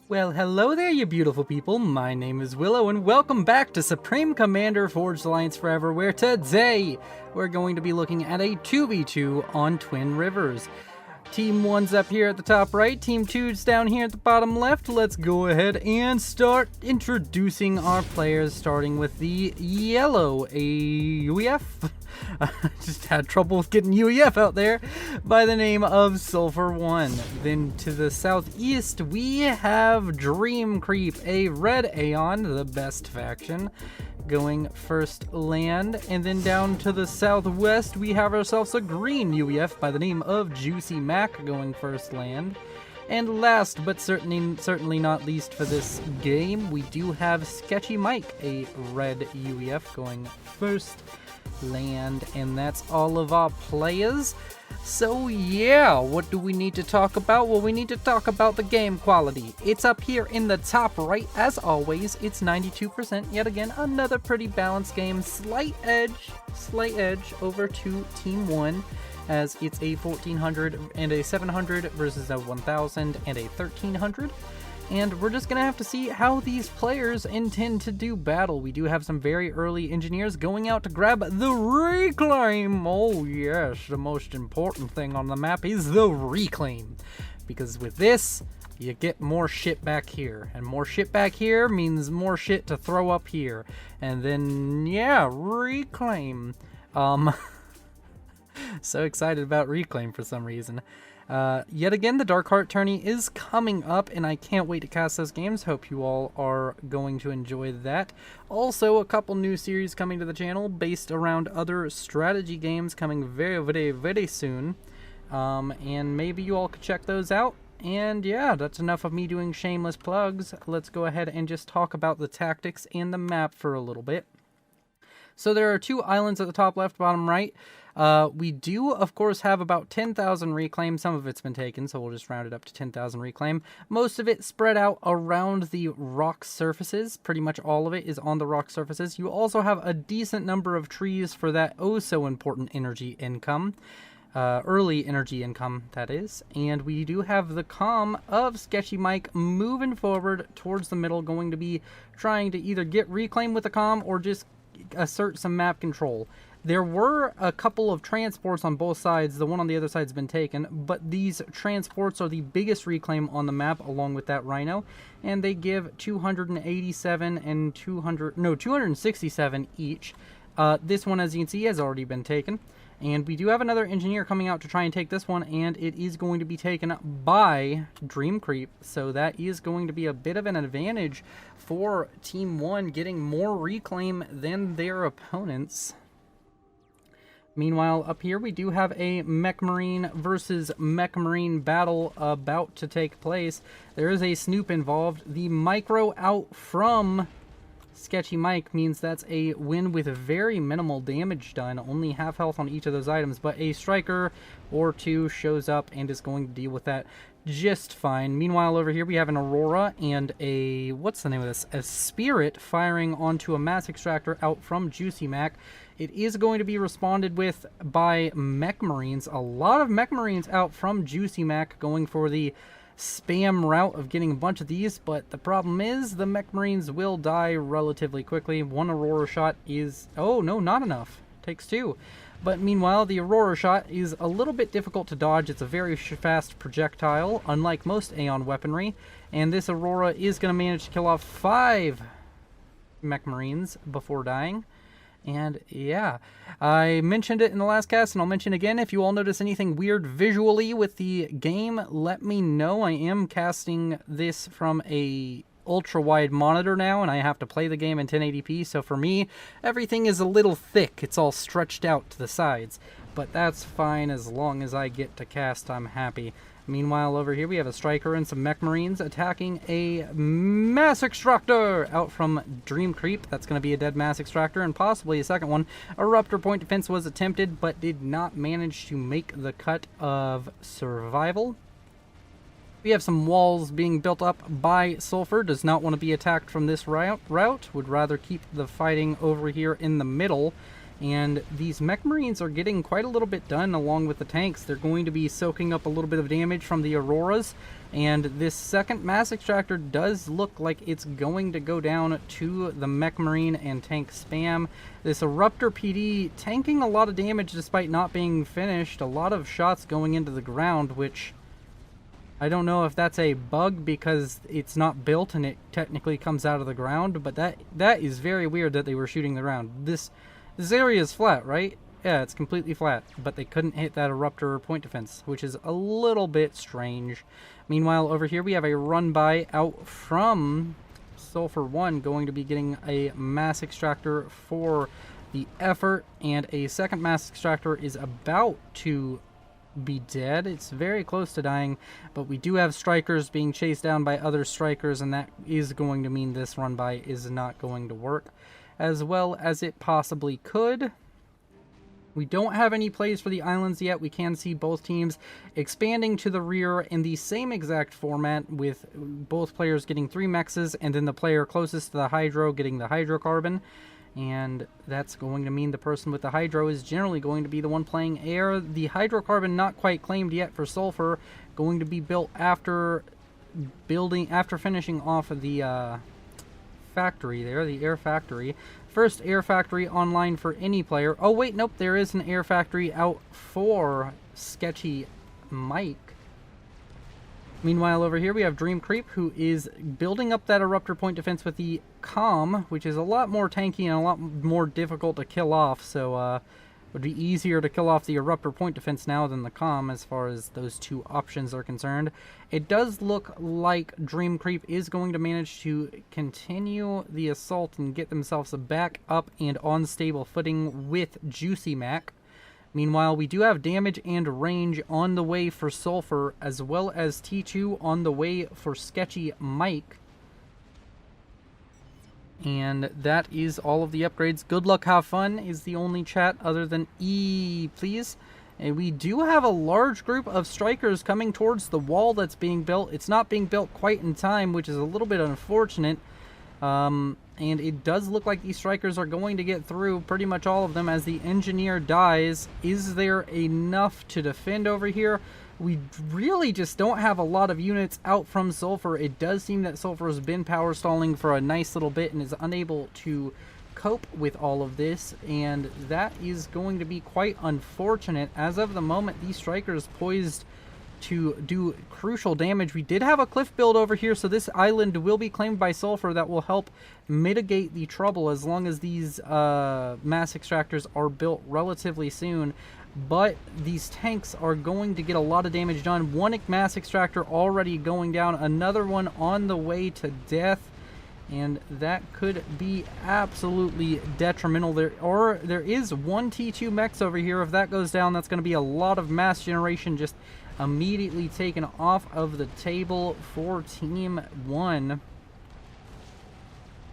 Well, hello there, you beautiful people. My name is Willow, and welcome back to Supreme Commander Forged Alliance Forever, where today we're going to be looking at a 2v2 on Twin Rivers. Team 1's up here at the top right, Team 2's down here at the bottom left. Let's go ahead and start introducing our players, starting with the yellow, a UEF. I just had trouble with getting UEF out there, by the name of Sulfur 1. Then to the southeast, we have Dream Creep, a red Aeon, the best faction, going first land. And then down to the southwest, we have ourselves a green UEF by the name of Juicy Mac going first land. And last but certainly not least for this game, we do have Sketchy Mike, a red UEF going first land, and that's all of our players. So yeah, what do we need to talk about? Well, we need to talk about the game quality. It's up here in the top right. As always, it's 92%. Yet again, another pretty balanced game. Slight edge over to Team 1, as it's a 1400 and a 700 versus a 1000 and a 1300. And we're just going to have to see how these players intend to do battle. We do have some very early engineers going out to grab the reclaim. Oh yes, the most important thing on the map is the reclaim. Because with this, you get more shit back here. And more shit back here means more shit to throw up here. And then, yeah, reclaim. So excited about reclaim for some reason. Yet again, the Dark Heart tourney is coming up, and I can't wait to cast those games. Hope you all are going to enjoy that. Also, a couple new series coming to the channel based around other strategy games coming very soon. And maybe you all could check those out. And yeah, that's enough of me doing shameless plugs. Let's go ahead and just talk about the tactics and the map for a little bit. So there are two islands at the top left, bottom right. We do, of course, have about 10,000 reclaim. Some of it's been taken, so we'll just round it up to 10,000 reclaim. Most of it spread out around the rock surfaces. Pretty much all of it is on the rock surfaces. You also have a decent number of trees for that oh-so-important energy income. Early energy income, that is. And we do have the comm of Sketchy Mike moving forward towards the middle, going to be trying to either get reclaim with the comm or just assert some map control. There were a couple of transports on both sides. The one on the other side's been taken, but these transports are the biggest reclaim on the map along with that Rhino, and they give 287 and 267 each. This one, as you can see, has already been taken. And we do have another engineer coming out to try and take this one, and it is going to be taken by Dream Creep. So that is going to be a bit of an advantage for Team 1, getting more reclaim than their opponents. Meanwhile, up here we do have a Mech Marine versus Mech Marine battle about to take place. There is a Snoop involved. The micro out from Sketchy Mike means that's a win with very minimal damage done, only half health on each of those items, but a striker or two shows up and is going to deal with that just fine. Meanwhile, over here we have an Aurora and a, what's the name of this? A Spirit firing onto a Mass Extractor out from Juicy Mac. It is going to be responded with by Mech Marines. A lot of Mech Marines out from Juicy Mac going for the spam route of getting a bunch of these, but the problem is the Mech Marines will die relatively quickly. One Aurora shot is, oh no, not enough. Takes two. But meanwhile, the Aurora shot is a little bit difficult to dodge. It's a very fast projectile, unlike most Aeon weaponry, and this Aurora is going to manage to kill off 5 Mech Marines before dying. And yeah, I mentioned it in the last cast, and I'll mention again, if you all notice anything weird visually with the game, let me know. I am casting this from a ultra-wide monitor now, and I have to play the game in 1080p, so for me, everything is a little thick. It's all stretched out to the sides, but that's fine. As long as I get to cast, I'm happy. Meanwhile, over here we have a Striker and some Mech Marines attacking a Mass Extractor out from Dream Creep. That's going to be a dead Mass Extractor and possibly a second one. A Rupture Point Defense was attempted, but did not manage to make the cut of survival. We have some walls being built up by Sulfur. Does not want to be attacked from this route. Would rather keep the fighting over here in the middle. And these Mech Marines are getting quite a little bit done along with the tanks. They're going to be soaking up a little bit of damage from the Auroras. And this second mass extractor does look like it's going to go down to the mech marine and tank spam. This eruptor PD tanking a lot of damage despite not being finished. A lot of shots going into the ground, which I don't know if that's a bug because it's not built and it technically comes out of the ground, but that is very weird that they were shooting the ground. This area is flat, right? Yeah, it's completely flat, but they couldn't hit that eruptor point defense, which is a little bit strange. Meanwhile, over here we have a run by out from Sulfur 1 going to be getting a mass extractor for the effort, and a second mass extractor is about to be dead. It's very close to dying, but we do have strikers being chased down by other strikers, and that is going to mean this run by is not going to work as well as it possibly could. We don't have any plays for the islands yet. We can see both teams expanding to the rear in the same exact format, with both players getting 3 mexes and then the player closest to the hydro getting the hydrocarbon. And that's going to mean the person with the hydro is generally going to be the one playing air. The hydrocarbon not quite claimed yet for Sulfur, going to be built after finishing off of the factory there, the air factory. First air factory online for any player. Oh wait, nope, there is an air factory out for Sketchy Mike. Meanwhile, over here we have Dream Creep, who is building up that eruptor point defense with the Calm, which is a lot more tanky and a lot more difficult to kill off, so would be easier to kill off the eruptor point defense now than the Calm as far as those two options are concerned. It does look like Dream Creep is going to manage to continue the assault and get themselves back up and on stable footing with Juicy Mac. Meanwhile, we do have damage and range on the way for Sulfur, as well as T2 on the way for Sketchy Mike. And that is all of the upgrades. Good luck, have fun is the only chat other than E, please. And we do have a large group of strikers coming towards the wall that's being built. It's not being built quite in time, which is a little bit unfortunate. And it does look like these strikers are going to get through, pretty much all of them, as the engineer dies. Is there enough to defend over here? We really just don't have a lot of units out from Sulfur. It does seem that Sulfur has been power stalling for a nice little bit and is unable to cope with all of this, and that is going to be quite unfortunate. As of the moment, these strikers poised to do crucial damage. We did have a cliff build over here, so this island will be claimed by Sulfur. That will help mitigate the trouble as long as these mass extractors are built relatively soon. But these tanks are going to get a lot of damage done. One mass extractor already going down, another one on the way to death, and that could be absolutely detrimental. There is one T2 mechs over here. If that goes down, that's going to be a lot of mass generation just immediately taken off of the table for Team 1.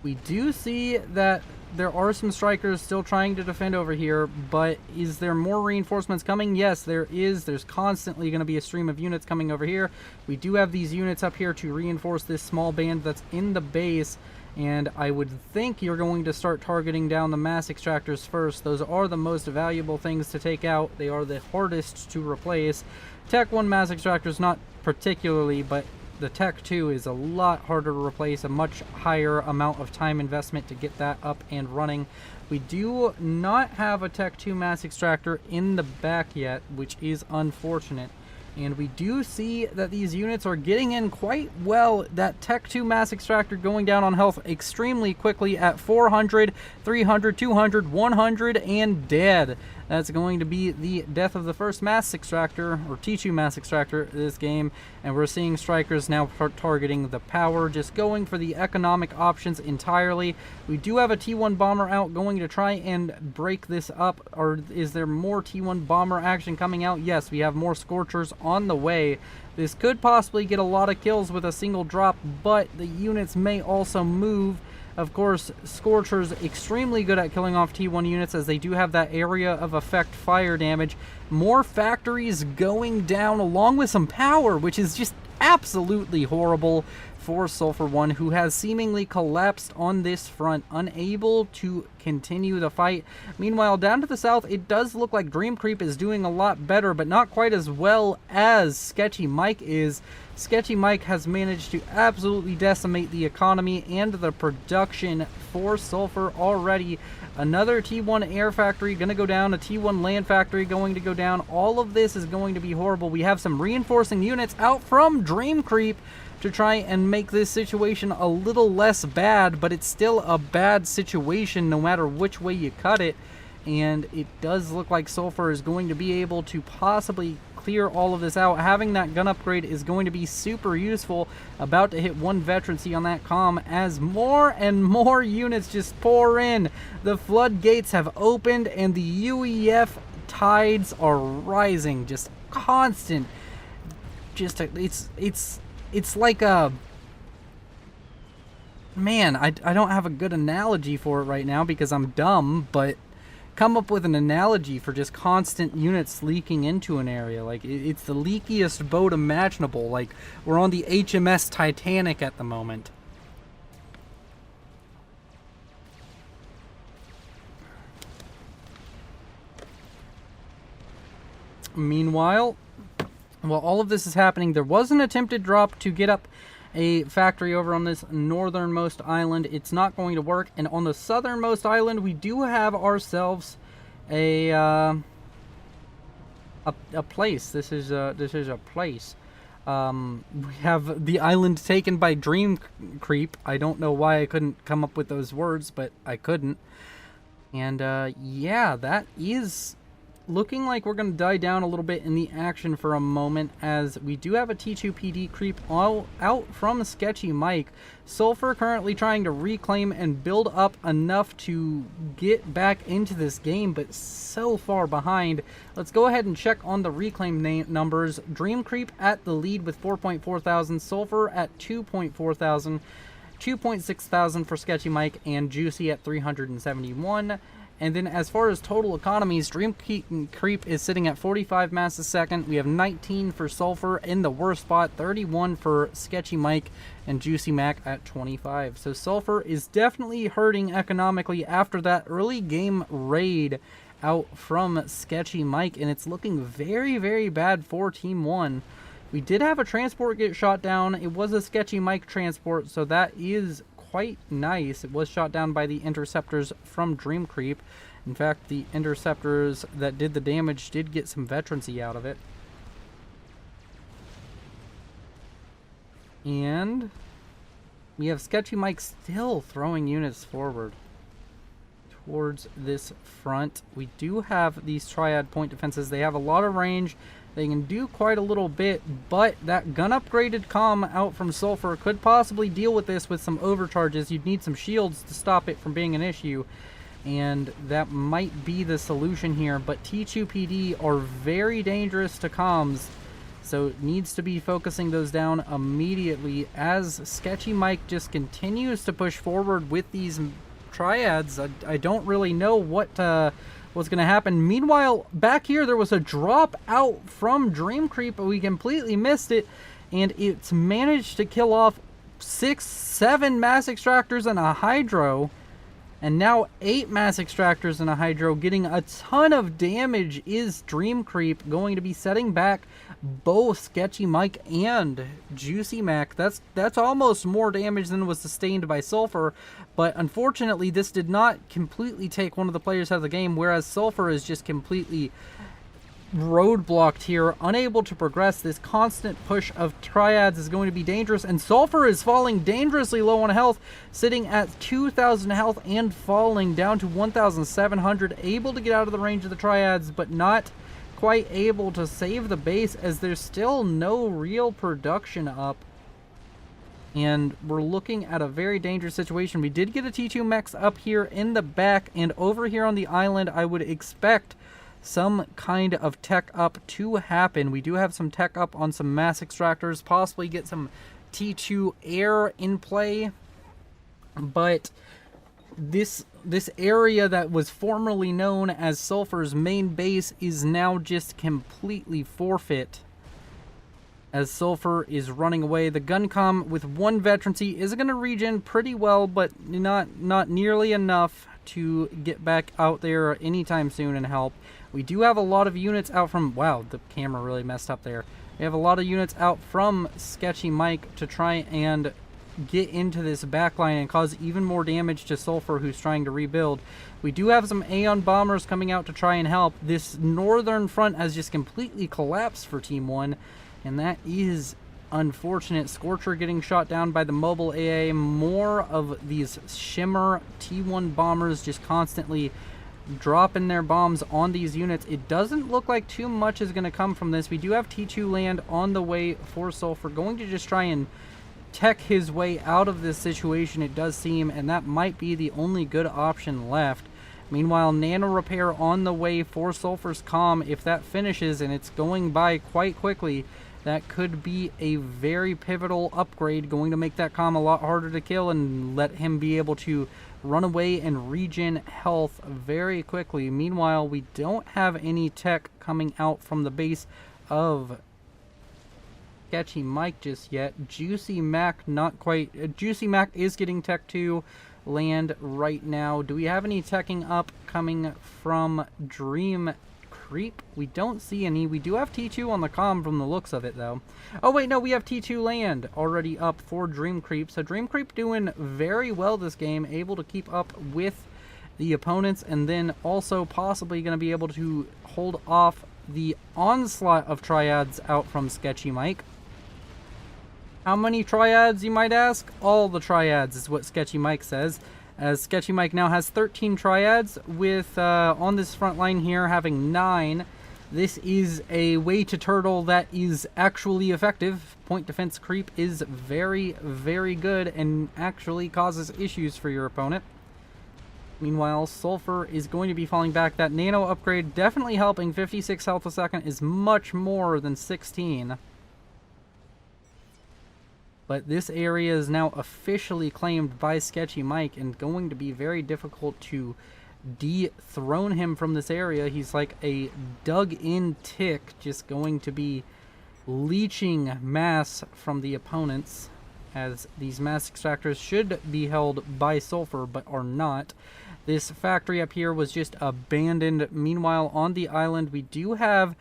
We do see that there are some strikers still trying to defend over here, but is there more reinforcements coming? Yes, there is. There's constantly going to be a stream of units coming over here. We do have these units up here to reinforce this small band that's in the base, and I would think you're going to start targeting down the mass extractors first. Those are the most valuable things to take out. They are the hardest to replace. Tech 1 mass extractors not particularly, but the Tech 2 is a lot harder to replace, a much higher amount of time investment to get that up and running. We do not have a Tech 2 mass extractor in the back yet, which is unfortunate. And we do see that these units are getting in quite well. That Tech 2 mass extractor going down on health extremely quickly at 400, 300, 200, 100, and dead. That's going to be the death of the first mass extractor, or T2 mass extractor this game. And we're seeing strikers now targeting the power, just going for the economic options entirely. We do have a T1 bomber out going to try and break this up. Or is there more T1 bomber action coming out? Yes, we have more Scorchers on the way. This could possibly get a lot of kills with a single drop, but the units may also move. Of course, Scorcher's extremely good at killing off T1 units, as they do have that area of effect fire damage. More factories going down along with some power, which is just absolutely horrible for Sulfur 1, who has seemingly collapsed on this front, unable to continue the fight. Meanwhile, down to the south, it does look like Dream Creep is doing a lot better, but not quite as well as Sketchy Mike is. Sketchy Mike has managed to absolutely decimate the economy and the production for Sulfur already. Another T1 air factory going to go down, a T1 land factory going to go down. All of this is going to be horrible. We have some reinforcing units out from Dream Creep to try and make this situation a little less bad, but it's still a bad situation no matter which way you cut it. And it does look like Sulfur is going to be able to possibly clear all of this out. Having that gun upgrade is going to be super useful. About to hit 1 veterancy on that comm as more and more units just pour in. The floodgates have opened and the UEF tides are rising. Just constant. It's like a... Man, I don't have a good analogy for it right now because I'm dumb, but come up with an analogy for just constant units leaking into an area. Like, it's the leakiest boat imaginable. Like, we're on the HMS Titanic at the moment. Meanwhile, while all of this is happening, there was an attempted drop to get up a factory over on this northernmost island. It's not going to work. And on the southernmost island, we do have ourselves a place. This is a place. We have the island taken by Dream Creep. I don't know why I couldn't come up with those words, but I couldn't. And yeah, that is looking like we're going to die down a little bit in the action for a moment, as we do have a T2 PD creep all out from Sketchy Mike. Sulfur currently trying to reclaim and build up enough to get back into this game, but so far behind. Let's go ahead and check on the reclaim numbers. Dream Creep at the lead with 4.4 thousand, Sulfur at 2.4 thousand, 2.6 thousand for Sketchy Mike, and Juicy at 371. And then as far as total economies, Dream Creep is sitting at 45 mass a second. We have 19 for Sulfur in the worst spot, 31 for Sketchy Mike, and Juicy Mac at 25. So Sulfur is definitely hurting economically after that early game raid out from Sketchy Mike, and it's looking very, very bad for Team 1. We did have a transport get shot down. It was a Sketchy Mike transport, so that is quite nice. It was shot down by the interceptors from Dream Creep. In fact, the interceptors that did the damage did get some veterancy out of it. And we have Sketchy Mike still throwing units forward towards this front. We do have these triad point defenses. They have a lot of range. They can do quite a little bit, but that gun upgraded comm out from Sulfur could possibly deal with this with some overcharges. You'd need some shields to stop it from being an issue, and that might be the solution here. But T2PD are very dangerous to comms, so it needs to be focusing those down immediately as Sketchy Mike just continues to push forward with these triads. I don't really know what's going to happen. Meanwhile, back here there was a drop out from Dream Creep, but we completely missed it, and it's managed to kill off 6-7 mass extractors and a hydro, and now 8 mass extractors and a hydro, getting a ton of damage. Is Dream Creep going to be setting back both Sketchy Mike and Juicy Mac? That's almost more damage than was sustained by Sulfur, but unfortunately this did not completely take one of the players out of the game, whereas Sulfur is just completely roadblocked here, unable to progress. This constant push of triads is going to be dangerous, and Sulfur is falling dangerously low on health, sitting at 2,000 health and falling down to 1,700, able to get out of the range of the triads, but not quite able to save the base, as there's still no real production up. And we're looking at a very dangerous situation. We did get a T2 mechs up here in the back, and over here on the island I would expect some kind of tech up to happen. We do have some tech up on some mass extractors, possibly get some T2 air in play, but this area that was formerly known as Sulfur's main base is now just completely forfeit, as Sulfur is running away. The Guncom with 1 veterancy is going to regen pretty well, but not nearly enough to get back out there anytime soon and help. We do have a lot of units out from... Wow, the camera really messed up there. We have a lot of units out from Sketchy Mike to try and get into this backline and cause even more damage to Sulfur, who's trying to rebuild. We do have some Aeon bombers coming out to try and help. This northern front has just completely collapsed for Team 1, and that is unfortunate. Scorcher getting shot down by the mobile AA. More of these Shimmer T1 bombers just constantly dropping their bombs on these units. It doesn't look like too much is going to come from this. We do have T2 land on the way for Sulfur, going to just try and tech his way out of this situation, it does seem, and that might be the only good option left. Meanwhile, Nano Repair on the way for Sulfur's comm. If that finishes, and it's going by quite quickly, that could be a very pivotal upgrade, going to make that comm a lot harder to kill and let him be able to run away and regen health very quickly. Meanwhile, we don't have any tech coming out from the base of Sketchy Mike just yet. Juicy Mac not quite. Juicy Mac is getting tech to land right now. Do we have any teching up coming from Dream Creep? We don't see any. We do have T2 on the comm from the looks of it, though. Oh, wait, no, we have T2 land already up for Dream Creep. So Dream Creep doing very well this game, able to keep up with the opponents, and then also possibly going to be able to hold off the onslaught of triads out from Sketchy Mike. How many triads, you might ask? All the triads is what Sketchy Mike says, as Sketchy Mike now has 13 triads, with on this front line here having 9. This is a way to turtle that is actually effective. Point defense creep is very, very good and actually causes issues for your opponent. Meanwhile, Sulfur is going to be falling back. That nano upgrade definitely helping. 56 health a second is much more than 16. But this area is now officially claimed by Sketchy Mike and going to be very difficult to dethrone him from this area. He's like a dug-in tick, just going to be leeching mass from the opponents, as these mass extractors should be held by Sulfur, but are not. This factory up here was just abandoned. Meanwhile, on the island, we do have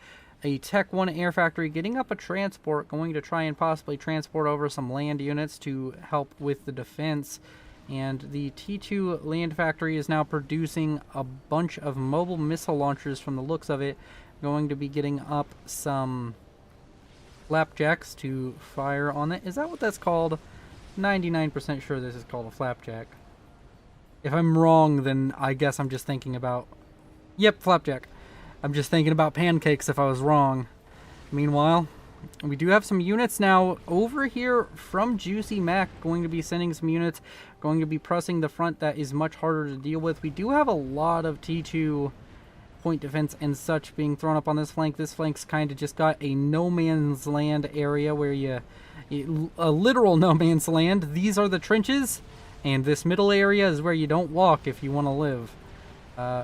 a Tech 1 air factory getting up a transport, going to try and possibly transport over some land units to help with the defense. And the T2 land factory is now producing a bunch of mobile missile launchers from the looks of it, going to be getting up some flapjacks to fire on it. Is that what that's called? 99% sure this is called a flapjack. If I'm wrong, then I guess I'm just thinking about... Yep, flapjack. I'm just thinking about pancakes if I was wrong. Meanwhile, we do have some units now over here from Juicy Mac, going to be sending some units, going to be pressing the front that is much harder to deal with. We do have a lot of T2 point defense and such being thrown up on this flank. This flank's kind of just got a no man's land area where a literal no man's land. These are the trenches, and this middle area is where you don't walk if you want to live.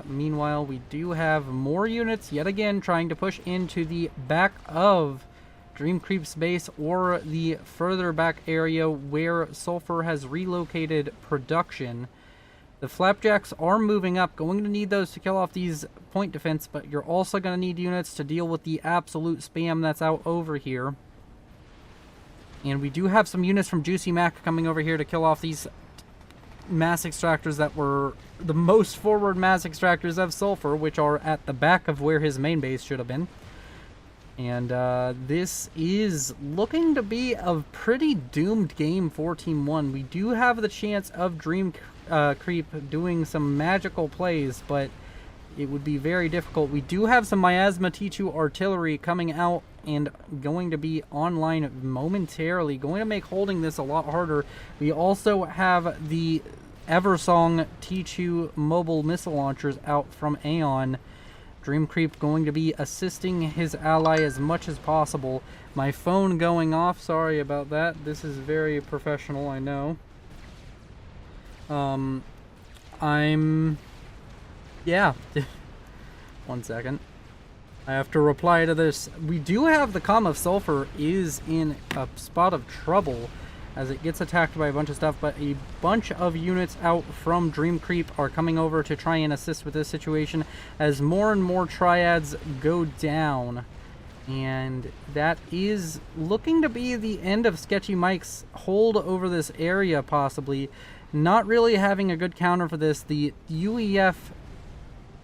Meanwhile, we do have more units yet again trying to push into the back of Dream Creep's base, or the further back area where Sulfur has relocated production. The flapjacks are moving up, going to need those to kill off these point defense, but you're also going to need units to deal with the absolute spam that's out over here. And we do have some units from Juicy Mac coming over here to kill off these mass extractors that were the most forward mass extractors of Sulfur, which are at the back of where his main base should have been. And this is looking to be a pretty doomed game for Team 1. We do have the chance of Dream Creep doing some magical plays, but it would be very difficult. We do have some Miasma T2 artillery coming out and going to be online momentarily, going to make holding this a lot harder. We also have the Eversong T2 mobile missile launchers out from Aeon. Dream Creep going to be assisting his ally as much as possible. My phone going off, sorry about that. This is very professional, I know. Yeah. 1 second. I have to reply to this. We do have the comm of Sulfur is in a spot of trouble, as it gets attacked by a bunch of stuff, but a bunch of units out from Dream Creep are coming over to try and assist with this situation as more and more triads go down. And that is looking to be the end of Sketchy Mike's hold over this area, possibly. Not really having a good counter for this. The UEF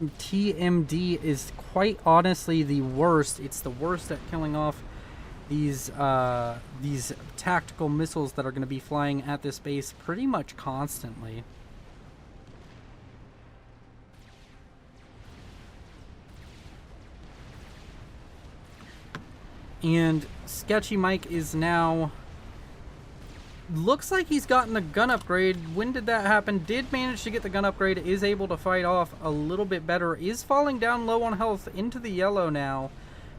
TMD is quite honestly the worst. It's the worst at killing off these tactical missiles that are going to be flying at this base pretty much constantly. And Sketchy Mike is now... looks like he's gotten the gun upgrade. When did that happen? Did manage to get the gun upgrade. Is able to fight off a little bit better. Is falling down low on health into the yellow now.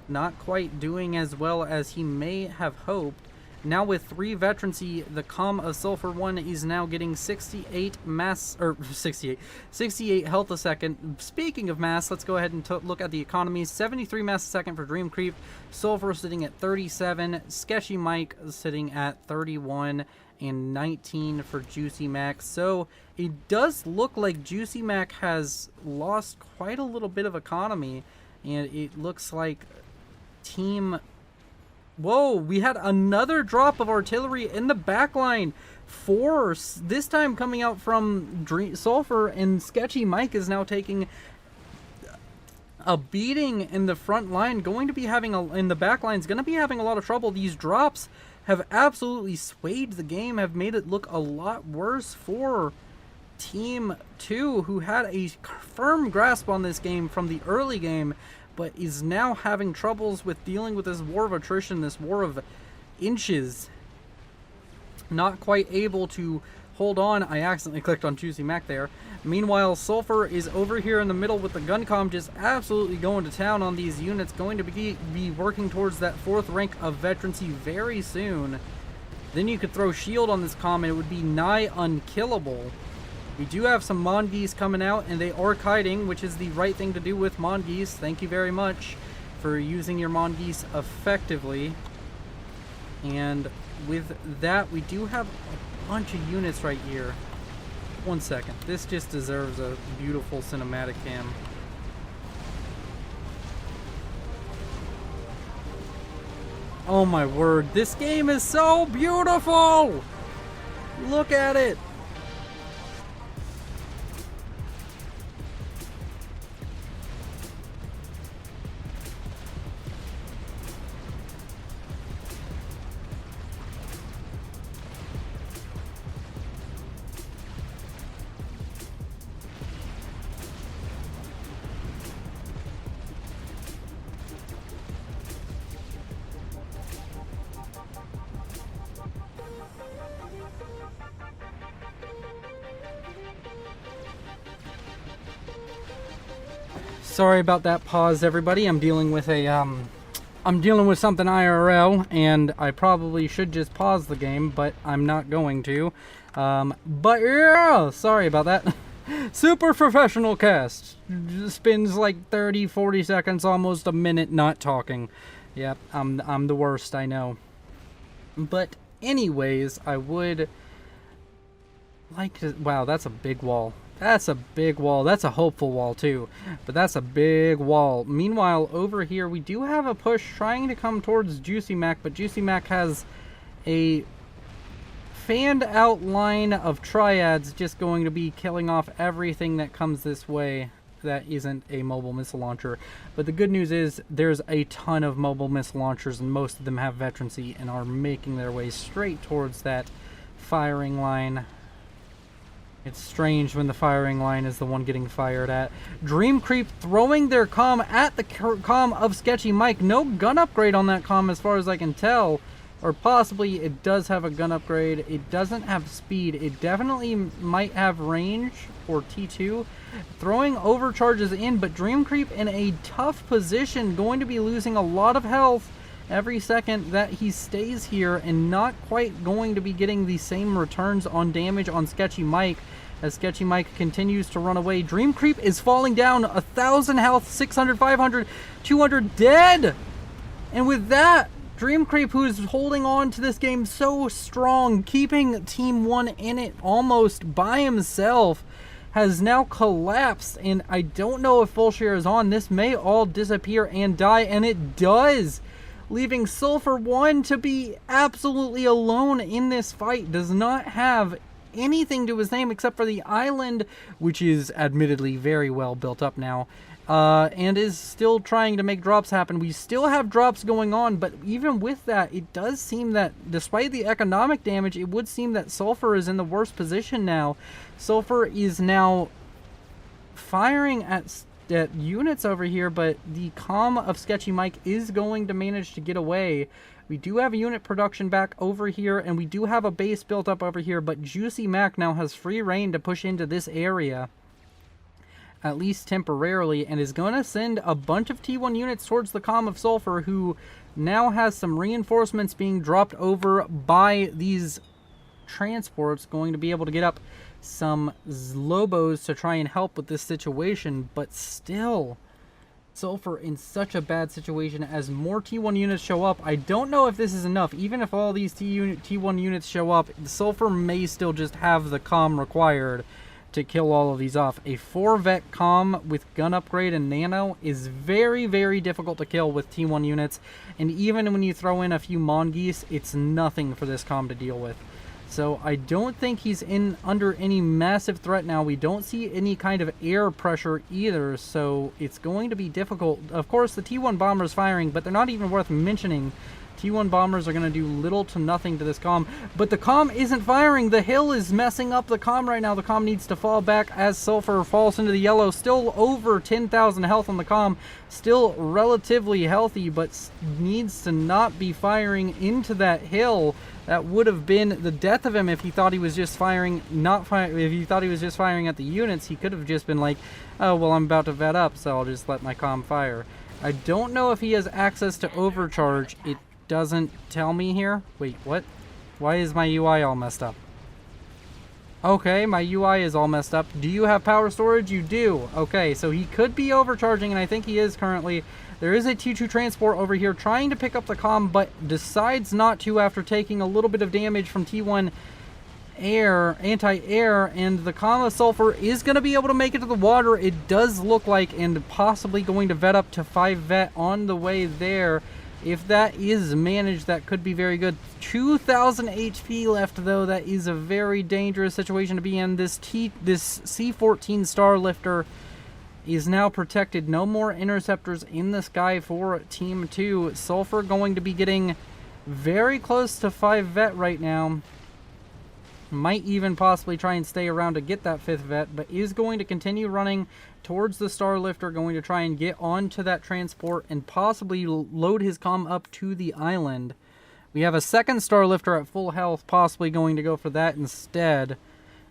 Not quite doing as well as he may have hoped. Now with 3 veterancy, the Calm of Sulfur 1 is now getting 68 mass, or 68 health a second. Speaking of mass, let's go ahead and look at the economy. 73 mass a second for Dream Creep. Sulfur sitting at 37. Sketchy Mike sitting at 31. And 19 for Juicy Mac. So it does look like Juicy Mac has lost quite a little bit of economy. And it looks like team... Whoa, we had another drop of artillery in the back line. 4, this time coming out from Sulfur, and Sketchy Mike is now taking a beating in the front line. Going to be having in the back line is going to be having a lot of trouble. These drops have absolutely swayed the game, have made it look a lot worse for Team 2, who had a firm grasp on this game from the early game, but is now having troubles with dealing with this war of attrition, this war of inches. Not quite able to hold on. I accidentally clicked on Juicy Mac there. Meanwhile, Sulfur is over here in the middle with the gun comm, just absolutely going to town on these units. Going to be working towards that 4th rank of veterancy very soon. Then you could throw shield on this comm and it would be nigh unkillable. We do have some Mongeese coming out, and they are kiting, which is the right thing to do with Mongeese. Thank you very much for using your Mongeese effectively. And with that, we do have a bunch of units right here. 1 second. This just deserves a beautiful cinematic cam. Oh my word, this game is so beautiful! Look at it! Sorry about that pause, everybody. I'm dealing with something IRL, and I probably should just pause the game, but I'm not going to. But yeah, sorry about that. Super professional cast. Spends like 30-40 seconds, almost a minute not talking. Yep, I'm the worst, I know. But anyways, I would like to... Wow, that's a big wall. That's a big wall. That's a hopeful wall too, but that's a big wall. Meanwhile, over here we do have a push trying to come towards Juicy Mac, but Juicy Mac has a fanned out line of triads just going to be killing off everything that comes this way that isn't a mobile missile launcher. But the good news is there's a ton of mobile missile launchers, and most of them have veterancy and are making their way straight towards that firing line. It's strange when the firing line is the one getting fired at. Dream Creep throwing their comm at the comm of Sketchy Mike. No gun upgrade on that comm as far as I can tell. Or possibly it does have a gun upgrade. It doesn't have speed. It definitely might have range for T2. Throwing overcharges in, but Dream Creep in a tough position. Going to be losing a lot of health every second that he stays here, and not quite going to be getting the same returns on damage on Sketchy Mike as Sketchy Mike continues to run away. Dream Creep is falling down. 1,000 health, 600, 500, 200 dead. And with that, Dream Creep, who is holding on to this game so strong, keeping Team 1 in it almost by himself, has now collapsed, and I don't know if full share is on. This may all disappear and die, and it does, leaving Sulfur 1 to be absolutely alone in this fight. Does not have anything to his name except for the island, which is admittedly very well built up now, and is still trying to make drops happen. We still have drops going on, but even with that, it does seem that despite the economic damage, it would seem that Sulfur is in the worst position now. Sulfur is now firing at units over here, but the comm of Sketchy Mike is going to manage to get away. We do have unit production back over here, and we do have a base built up over here, but Juicy Mac now has free reign to push into this area, at least temporarily, and is going to send a bunch of T1 units towards the comm of Sulfur, who now has some reinforcements being dropped over by these transports, going to be able to get up some Lobos to try and help with this situation. But still, Sulfur in such a bad situation as more T1 units show up. I don't know if this is enough. Even if all these T1 units show up, Sulfur may still just have the comm required to kill all of these off. A 4-vet comm with gun upgrade and nano is very, very difficult to kill with T1 units, and even when you throw in a few Mongoose, it's nothing for this comm to deal with. So I don't think he's under any massive threat now. We don't see any kind of air pressure either, so it's going to be difficult. Of course, the T1 bombers firing, but they're not even worth mentioning. T1 bombers are going to do little to nothing to this comm, but the comm isn't firing. The hill is messing up the comm right now. The comm needs to fall back as Sulfur falls into the yellow. Still over 10,000 health on the comm. Still relatively healthy, but needs to not be firing into that hill. That would have been the death of him if he thought he was just firing, if he thought he was just firing at the units. He could have just been like, oh, well, I'm about to vet up, so I'll just let my comm fire. I don't know if he has access to overcharge. It doesn't tell me here. Wait, what? Why is my UI all messed up? Okay, my UI is all messed up. Do you have power storage? You do. Okay, so he could be overcharging, and I think he is currently. There is a T2 transport over here trying to pick up the comm, but decides not to after taking a little bit of damage from T1 anti-air, and the comm of Sulfur is going to be able to make it to the water. It does look like, and possibly going to vet up to 5 vet on the way there. If that is managed, that could be very good. 2,000 HP left, though. That is a very dangerous situation to be in. This C-14 Starlifter is now protected. No more interceptors in the sky for Team 2. Sulfur going to be getting very close to 5 vet right now. Might even possibly try and stay around to get that 5th vet, but is going to continue running towards the Starlifter, going to try and get onto that transport and possibly load his comm up to the island. We have a second Starlifter at full health, possibly going to go for that instead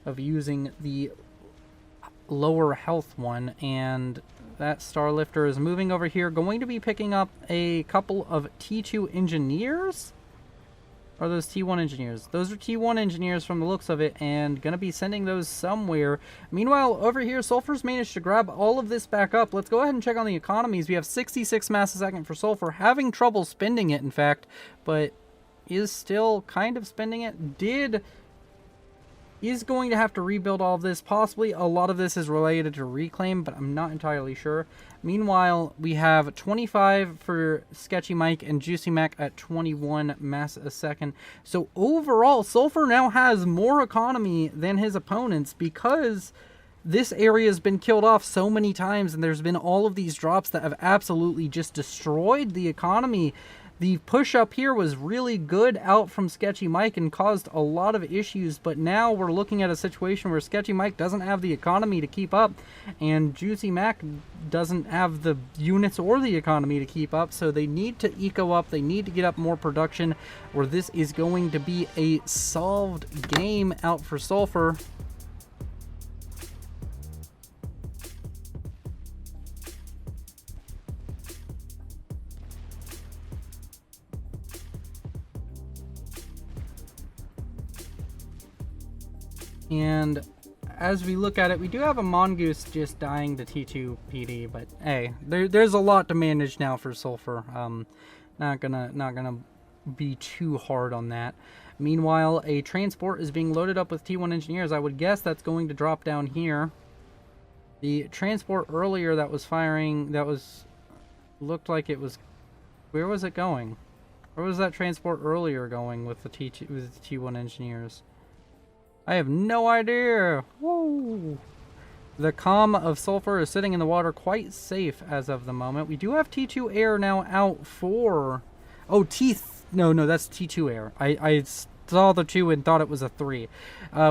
of using the lower health one, and that Starlifter is moving over here, going to be picking up a couple of T2 engineers. Are those T1 engineers? Those are T1 engineers from the looks of it, and gonna be sending those somewhere. Meanwhile, over here, Sulfur's managed to grab all of this back up. Let's go ahead and check on the economies. We have 66 mass a second for Sulfur, having trouble spending it, in fact, but is still kind of spending it. Is going to have to rebuild all of this. Possibly a lot of this is related to reclaim, but I'm not entirely sure. Meanwhile, we have 25 for Sketchy Mike and Juicy Mac at 21 mass a second. So overall, Sulfur now has more economy than his opponents because this area has been killed off so many times, and there's been all of these drops that have absolutely just destroyed the economy. The push up here was really good out from Sketchy Mike and caused a lot of issues, but now we're looking at a situation where Sketchy Mike doesn't have the economy to keep up, and Juicy Mac doesn't have the units or the economy to keep up, so they need to eco up, they need to get up more production, or this is going to be a solved game out for Sulfur. And as we look at it, we do have a Mongoose just dying to T2 PD, but hey, there's a lot to manage now for Sulfur. Not gonna be too hard on that. Meanwhile, a transport is being loaded up with T1 engineers. I would guess that's going to drop down here. The transport earlier that was firing, looked like it was, where was it going? Where was that transport earlier going with the T1 engineers? I have no idea. Whoa. The calm of sulfur is sitting in the water quite safe as of the moment. We do have T2 air now out for... Oh, No, that's T2 air. I saw the 2 and thought it was a 3.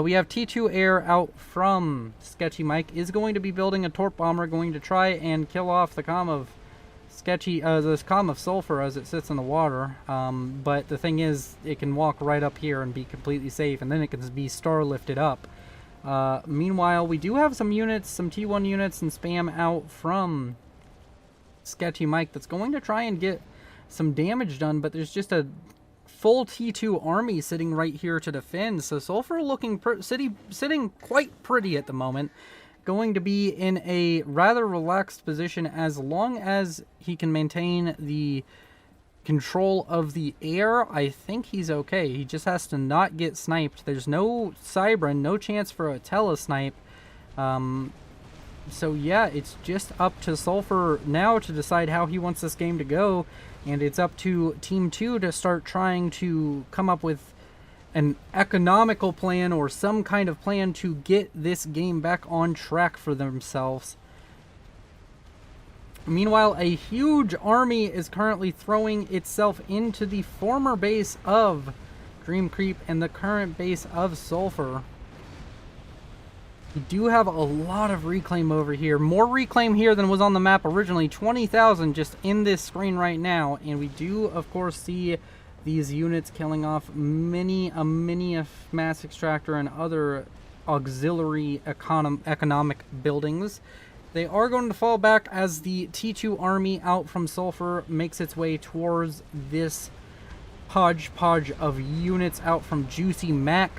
We have T2 air out from Sketchy Mike. Is going to be building a torp bomber, going to try and kill off the calm of this calm of sulfur as it sits in the water. But the thing is, it can walk right up here and be completely safe, and then it can be star lifted up. Meanwhile, we do have some units, some T1 units and spam out from Sketchy Mike that's going to try and get some damage done, but there's just a full T2 army sitting right here to defend. So Sulfur looking sitting quite pretty at the moment. Going to be in a rather relaxed position as long as he can maintain the control of the air. I think he's okay. He just has to not get sniped. There's no Cybran, no chance for a telesnipe. So yeah, it's just up to Sulfur now to decide how he wants this game to go. And it's up to Team 2 to start trying to come up with an economical plan or some kind of plan to get this game back on track for themselves. Meanwhile, a huge army is currently throwing itself into the former base of Dream Creep and the current base of Sulfur. We do have a lot of reclaim over here. More reclaim here than was on the map originally. 20,000 just in this screen right now. And we do, of course, see these units killing off many a mass extractor and other auxiliary economic buildings. They are going to fall back as the T2 army out from Sulfur makes its way towards this hodgepodge of units out from Juicy Mac.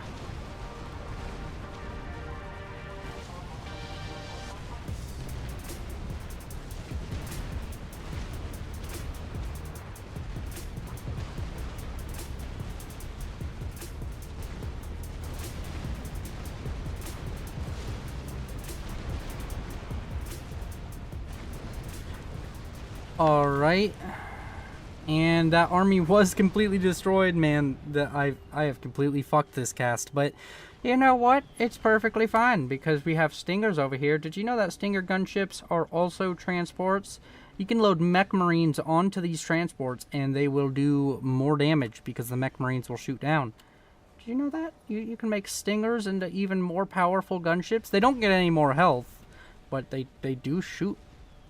Alright, and that army was completely destroyed. Man, I have completely fucked this cast, but you know what? It's perfectly fine because we have Stingers over here. Did you know that Stinger gunships are also transports? You can load mech marines onto these transports and they will do more damage because the mech marines will shoot down. Did you know that? You can make Stingers into even more powerful gunships. They don't get any more health, but they do shoot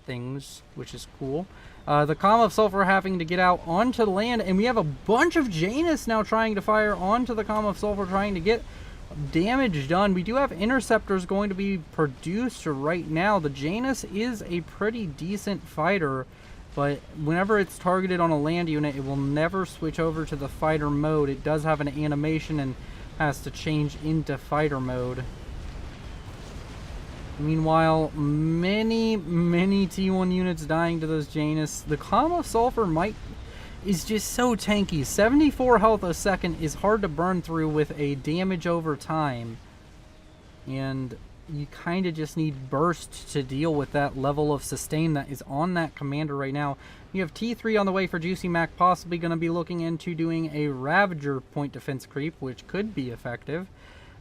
things, which is cool. The Calm of Sulfur having to get out onto the land, and we have a bunch of Janus now trying to fire onto the Calm of Sulfur, trying to get damage done. We do have interceptors going to be produced right now. The Janus is a pretty decent fighter, but whenever it's targeted on a land unit, it will never switch over to the fighter mode. It does have an animation and has to change into fighter mode. Meanwhile, many T1 units dying to those Janus. The Calm of Sulfur is just so tanky. 74 health a second is hard to burn through with a damage over time. And you kind of just need burst to deal with that level of sustain that is on that commander right now. You have T3 on the way for Juicy Mac, possibly going to be looking into doing a Ravager point defense creep, which could be effective.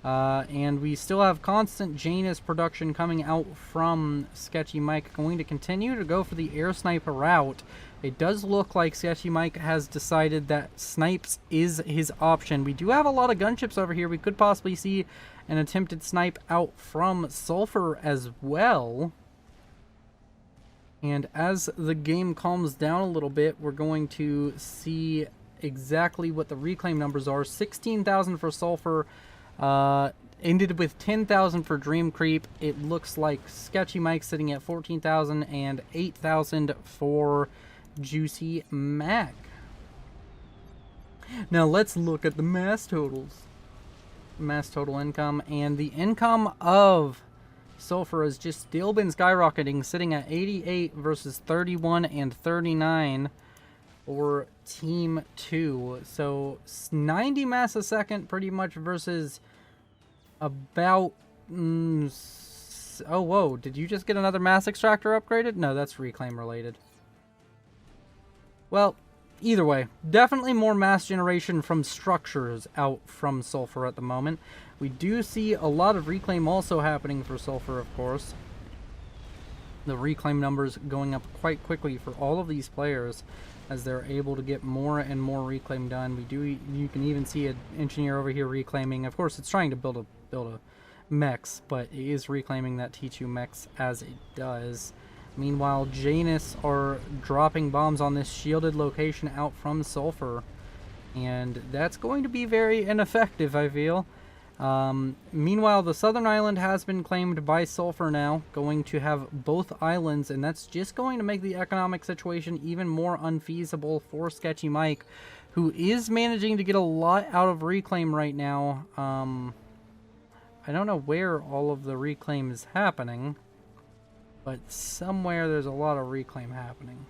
And we still have constant Janus production coming out from Sketchy Mike, going to continue to go for the air sniper route. It does look like Sketchy Mike has decided that snipes is his option. We do have a lot of gunships over here. We could possibly see an attempted snipe out from Sulfur as well. And as the game calms down a little bit, we're going to see exactly what the reclaim numbers are. 16,000 for Sulfur. Ended with 10,000 for Dream Creep. It looks like Sketchy Mike sitting at 14,000 and 8,000 for Juicy Mac. Now let's look at the mass totals. Mass total income, and the income of Sulfur has just still been skyrocketing, sitting at 88 versus 31 and 39 for Team 2. So 90 mass a second pretty much versus about... oh, whoa. Did you just get another mass extractor upgraded? No, that's reclaim related. Well, either way, definitely more mass generation from structures out from Sulfur at the moment. We do see a lot of reclaim also happening for Sulfur, of course. The reclaim numbers going up quite quickly for all of these players as they're able to get more and more reclaim done. You can even see an engineer over here reclaiming. Of course, it's trying to build a mechs, but it is reclaiming that T2 mechs as it does. Meanwhile, Janus are dropping bombs on this shielded location out from Sulfur, and that's going to be very ineffective, I feel. Meanwhile, the southern island has been claimed by Sulfur now, going to have both islands, and that's just going to make the economic situation even more unfeasible for Sketchy Mike, who is managing to get a lot out of reclaim right now. I don't know where all of the reclaim is happening, but somewhere there's a lot of reclaim happening.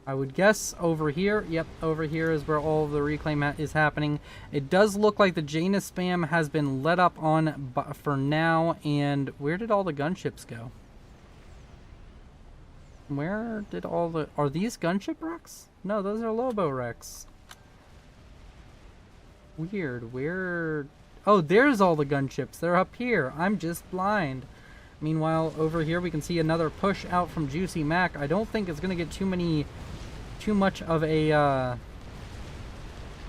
I would guess over here. Yep, over here is where all of the reclaim is happening. It does look like the Janus spam has been let up on for now. And where did all the gunships go? Where did all the... Are these gunship wrecks? No, those are Lobo wrecks. Weird. Where... Oh, there's all the gunships. They're up here. I'm just blind. Meanwhile, over here we can see another push out from Juicy Mac. I don't think it's going to get too much of a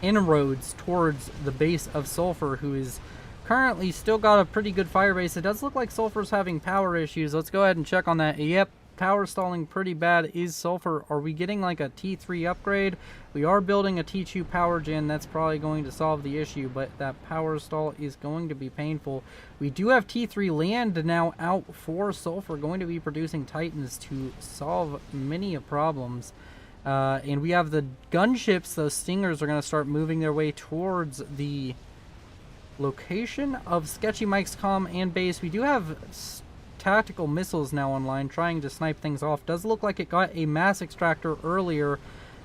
inroads towards the base of Sulfur, who is currently still got a pretty good fire base. It does look like Sulfur's having power issues. Let's go ahead and check on that. Yep, power stalling pretty bad is Sulfur. Are we getting like a T3 upgrade? We are building a T2 power gen. That's probably going to solve the issue, but that power stall is going to be painful. We do have T3 land now out for Sulfur, going to be producing Titans to solve many problems. And we have the gunships. Those Stingers are going to start moving their way towards the location of Sketchy Mike's comm and base. We do have tactical missiles now online trying to snipe things off. Does look like it got a mass extractor earlier,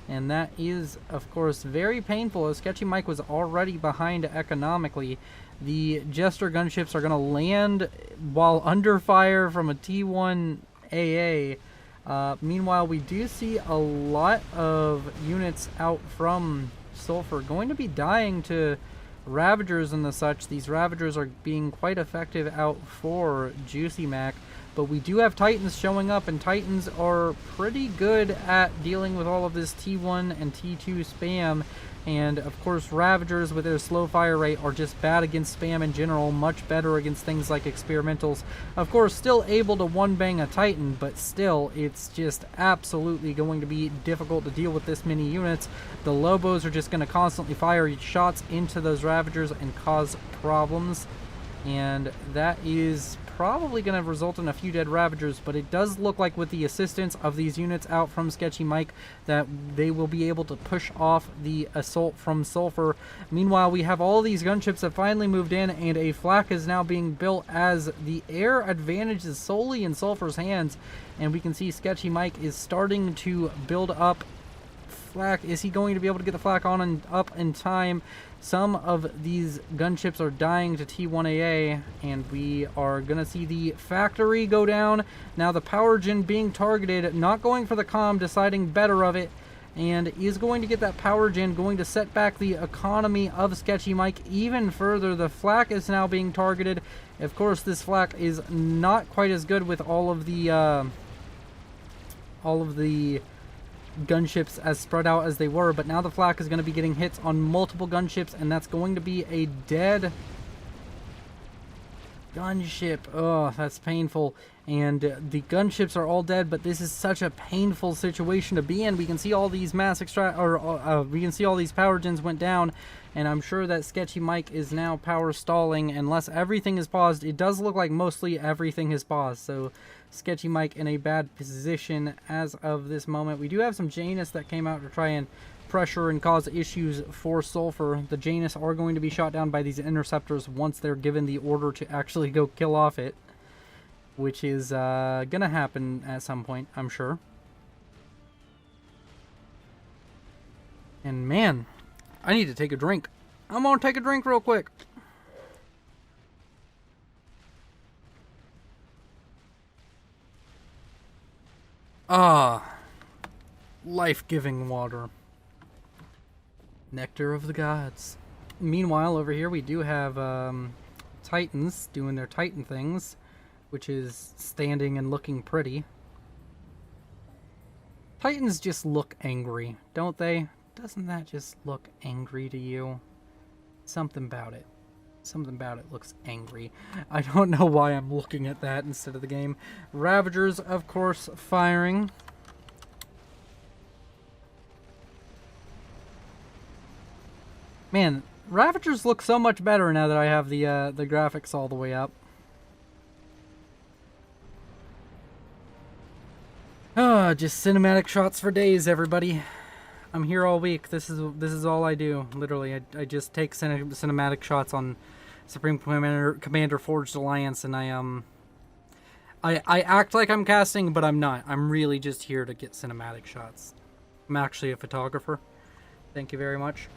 and that is, of course, very painful as Sketchy Mike was already behind economically. The Jester gunships are going to land while under fire from a T1 AA. Meanwhile, we do see a lot of units out from Sulfur going to be dying to Ravagers and the such. These Ravagers are being quite effective out for Juicy Mac, but we do have Titans showing up, and Titans are pretty good at dealing with all of this T1 and T2 spam. And of course, Ravagers with their slow fire rate are just bad against spam in general, much better against things like experimentals. Of course, still able to one-bang a Titan, but still, it's just absolutely going to be difficult to deal with this many units. The Lobos are just going to constantly fire shots into those Ravagers and cause problems. And that is probably going to result in a few dead Ravagers, but it does look like with the assistance of these units out from Sketchy Mike that they will be able to push off the assault from Sulfur. Meanwhile, we have all these gunships that finally moved in, and a flak is now being built as the air advantage is solely in Sulfur's hands, and we can see Sketchy Mike is starting to build up flak. Is he going to be able to get the flak on and up in time? Some of these gunships are dying to T1AA, and we are going to see the factory go down. Now the power gen being targeted, not going for the comm, deciding better of it, and is going to get that power gen, going to set back the economy of Sketchy Mike even further. The flak is now being targeted. Of course, this flak is not quite as good with all of the gunships as spread out as they were, but now the flak is going to be getting hits on multiple gunships, and that's going to be a dead gunship. Oh, that's painful. And the gunships are all dead, but this is such a painful situation to be in. We can see all these we can see all these power gens went down, and I'm sure that Sketchy Mike is now power stalling unless everything is paused. It does look like mostly everything is paused, so Sketchy Mike in a bad position as of this moment. We do have some Janus that came out to try and pressure and cause issues for Sulfur. The Janus are going to be shot down by these interceptors once they're given the order to actually go kill off it, which is gonna happen at some point, I'm sure. And man, I need to take a drink. I'm gonna take a drink real quick. Ah, life-giving water. Nectar of the gods. Meanwhile, over here we do have Titans doing their Titan things, which is standing and looking pretty. Titans just look angry, don't they? Doesn't that just look angry to you? Something about it. Something about it looks angry. I don't know why I'm looking at that instead of the game. Ravagers, of course, firing. Man, Ravagers look so much better now that I have the graphics all the way up. Just cinematic shots for days, everybody. I'm here all week. This is all I do. Literally, I just take cinematic shots on Supreme Commander Forged Alliance, and I act like I'm casting, but I'm not. I'm really just here to get cinematic shots. I'm actually a photographer. Thank you very much.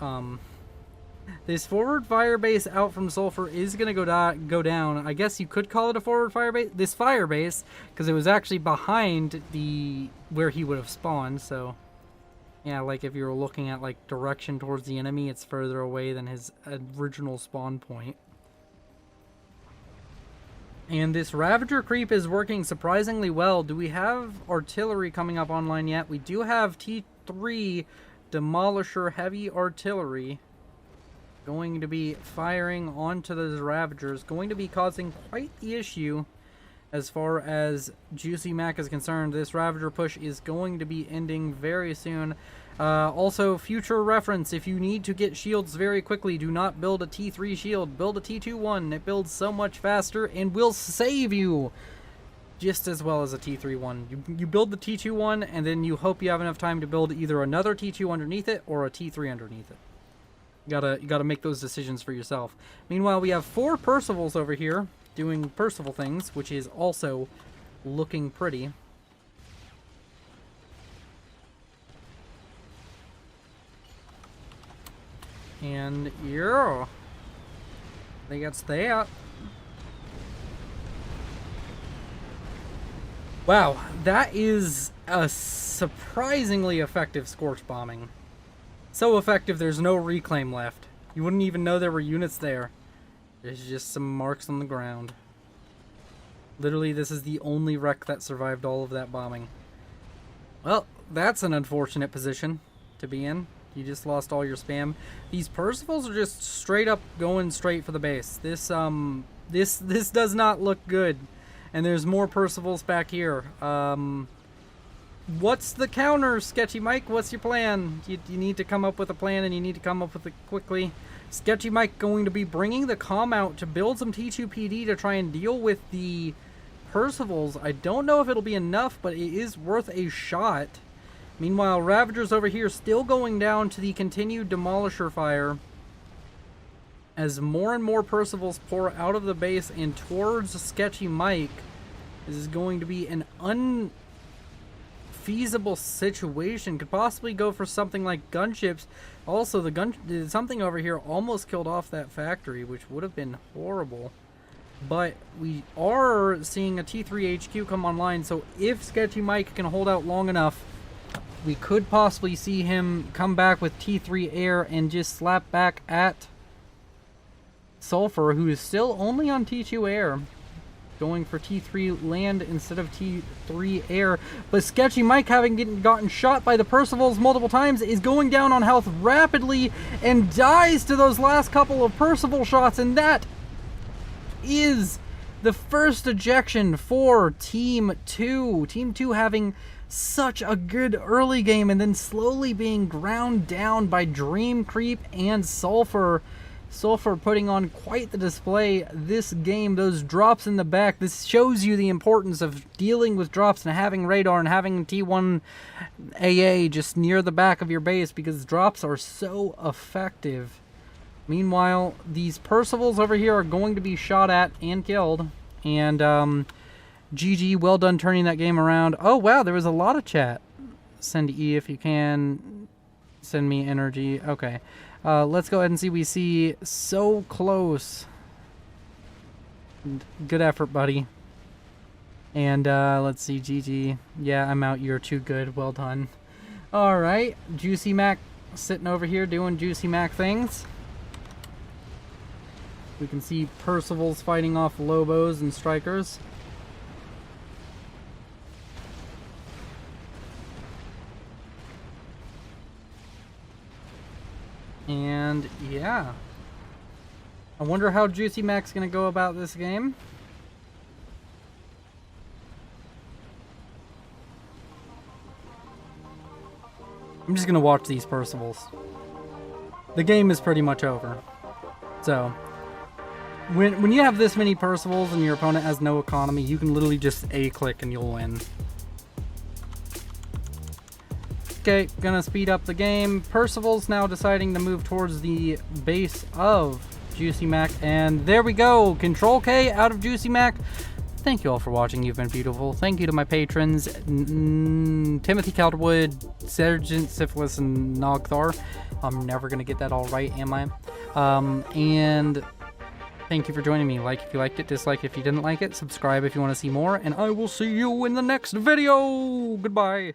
This forward fire base out from Sulfur is gonna go down. I guess you could call it a forward fire base. This fire base, because it was actually behind where he would have spawned. So, yeah, like if you were looking at like direction towards the enemy, it's further away than his original spawn point. And this Ravager creep is working surprisingly well. Do we have artillery coming up online yet? We do have T3 Demolisher heavy artillery going to be firing onto those Ravagers, going to be causing quite the issue as far as Juicy Mac is concerned. This Ravager push is going to be ending very soon. Also, future reference, if you need to get shields very quickly, do not build a T3 shield. Build a T2-1. It builds so much faster and will save you just as well as a T3 one. You build the T2 one, and then you hope you have enough time to build either another T2 underneath it or a T3 underneath it. You gotta make those decisions for yourself. Meanwhile, we have 4 Percivals over here doing Percival things, which is also looking pretty. And yeah, I think that's that. Wow, that is a surprisingly effective Scorch Bombing. So effective, there's no reclaim left. You wouldn't even know there were units there. There's just some marks on the ground. Literally, this is the only wreck that survived all of that bombing. Well, that's an unfortunate position to be in. You just lost all your spam. These Percivals are just straight up going straight for the base. This does not look good. And there's more Percivals back here. What's the counter, Sketchy Mike? What's your plan? You need to come up with a plan, and you need to come up with it quickly. Sketchy Mike going to be bringing the comm out to build some T2 PD to try and deal with the Percivals. I don't know if it'll be enough, but it is worth a shot. Meanwhile, Ravagers over here still going down to the continued Demolisher fire as more and more Percivals pour out of the base and towards Sketchy Mike. This is going to be an unfeasible situation. Could possibly go for something like gunships. Also, something over here almost killed off that factory, which would have been horrible. But we are seeing a T3 HQ come online, so if Sketchy Mike can hold out long enough, we could possibly see him come back with T3 air and just slap back at Sulfur, who is still only on T2 air, going for T3 land instead of T3 air. But Sketchy Mike, having gotten shot by the Percivals multiple times, is going down on health rapidly and dies to those last couple of Percival shots, and that is the first ejection for Team 2. Team 2 having such a good early game and then slowly being ground down by Dream Creep and Sulfur. Sulfur putting on quite the display this game. Those drops in the back, this shows you the importance of dealing with drops and having radar and having T1 AA just near the back of your base, because drops are so effective. Meanwhile, these Percivals over here are going to be shot at and killed. And GG, well done turning that game around. Oh wow, there was a lot of chat. Send E if you can. Send me energy. Okay. Let's go ahead and see. We see so close. Good effort, buddy. And let's see, GG. Yeah, I'm out. You're too good. Well done. All right, Juicy Mac sitting over here doing Juicy Mac things. We can see Percival's fighting off Lobos and Strikers. And yeah, I wonder how Juicy Mac's gonna go about this game. I'm just gonna watch these Percivals. The game is pretty much over. So, when you have this many Percivals and your opponent has no economy, you can literally just A-click and you'll win. Okay, gonna speed up the game. Percival's now deciding to move towards the base of Juicy Mac, and there we go! Control K out of Juicy Mac. Thank you all for watching. You've been beautiful. Thank you to my patrons, Timothy Calderwood, Sergeant Syphilis, and Nogthar. I'm never going to get that all right, am I? And thank you for joining me. Like if you liked it, dislike if you didn't like it, subscribe if you want to see more, and I will see you in the next video. Goodbye.